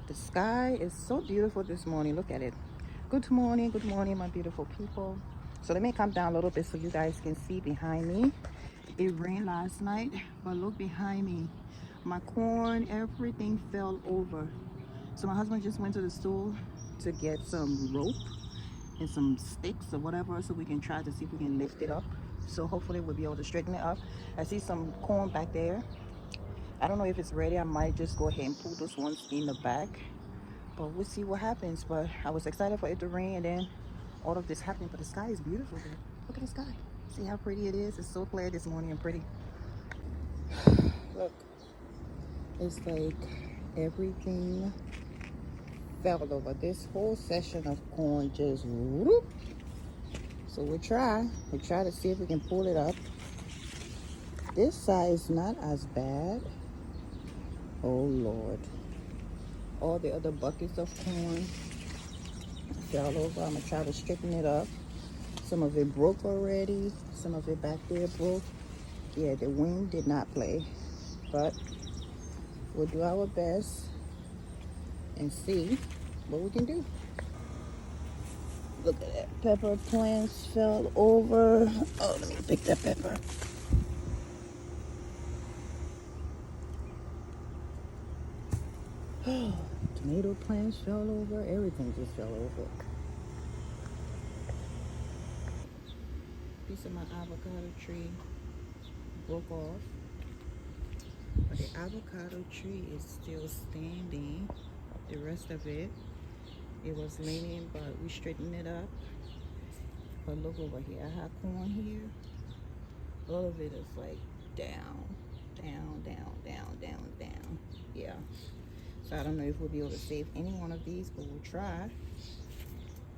The sky is so beautiful this morning. Look at it. Good morning, my beautiful people. So let me come down a little bit so you guys can see behind me. It rained last night, but look behind me. My corn, everything fell over. So my husband just went to the store to get some rope and some sticks or whatever so we can try to see if we can lift it up. So hopefully we'll be able to straighten it up. I see some corn back there. I don't know if it's ready. I might just go ahead and pull those ones in the back, but we'll see what happens. But I was excited for it to rain, and then all of this happened. But the sky is beautiful there. Look at the sky. See how pretty it is? It's so clear this morning and pretty. Look, it's like everything fell over. This whole section of corn just whoop. So we'll try to see if we can pull it up. This side is not as bad. Oh Lord. All the other buckets of corn fell over. I'm gonna try to straighten it up. Some of it broke already. Some of it back there broke. Yeah, the wind did not play, but we'll do our best and see what we can do. Look at that. Pepper plants fell over. Oh, let me pick that pepper. Tomato plants fell over. Everything just fell over. Piece of my avocado tree broke off, but the avocado tree is still standing. The rest of it was leaning, but we straightened it up. But look over here. I have corn here. All of it is like down. Yeah. So I don't know if we'll be able to save any one of these, but we'll try.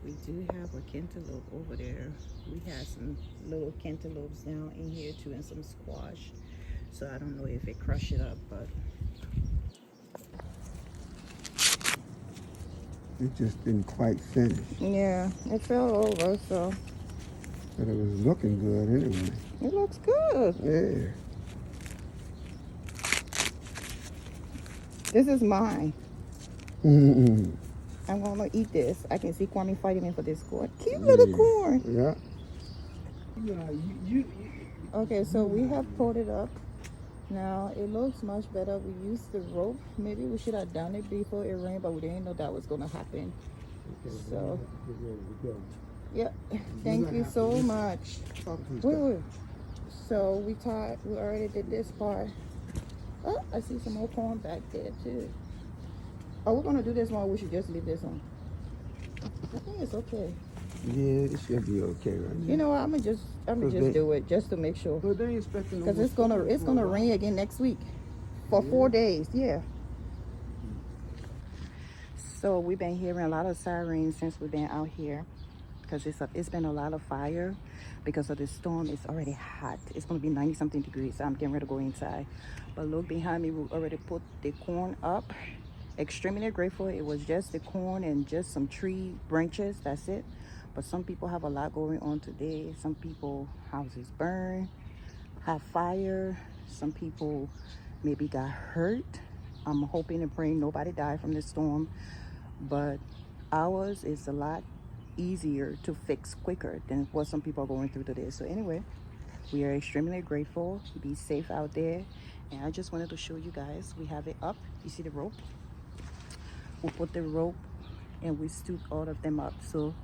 We do have a cantaloupe over there. We had some little cantaloupes down in here too, and some squash. So I don't know if it crushed it up, but it just didn't quite finish. yeah, it fell over, so. But it was looking good anyway. It looks good. Yeah. This is mine. Mm-hmm. I'm gonna eat this. I can see Kwame fighting me for this corn. Cute little corn. Yeah. Okay, so we have pulled it up. Now it looks much better. We used the rope. Maybe we should have done it before it rained, but we didn't know that was gonna happen. So yeah, thank you so much. Wait. So we already did this part. Oh, I see some more corn back there too. Oh, we're gonna do this one. We should just leave this one. I think it's okay. Yeah, it should be okay right now. You know what? I'm gonna just do it just to make sure. But they expecting because it's gonna rain again next week for 4 days. Yeah. So we've been hearing a lot of sirens since we've been out here, because it's been a lot of fire because of the storm. It's already hot. It's gonna be 90 something degrees. So I'm getting ready to go inside. But look behind me, we already put the corn up. Extremely grateful. It was just the corn and just some tree branches. That's it. But some people have a lot going on today. Some people houses burn, have fire. Some people maybe got hurt. I'm hoping and praying nobody died from this storm, but ours is a lot easier to fix quicker than what some people are going through today. So anyway, we are extremely grateful. Be safe out there. And I just wanted to show you guys, we have it up. You see the rope? We put the rope and we stood all of them up. So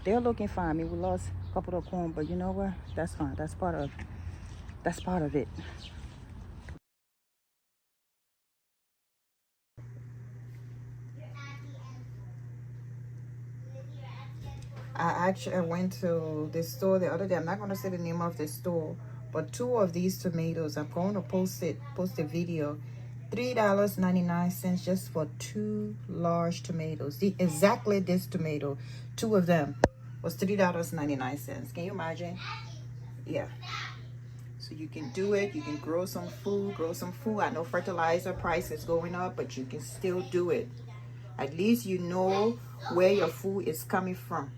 they're looking fine. I mean, we lost a couple of corn, but you know what? That's fine. That's part of it. I actually went to the store the other day. I'm not going to say the name of the store, but 2 of these tomatoes, I'm going to post a video. $3.99 just for 2 large tomatoes. Exactly this tomato, 2 of them was $3.99. Can you imagine? Yeah. So you can do it. You can grow some food. I know fertilizer price is going up, but you can still do it. At least you know where your food is coming from.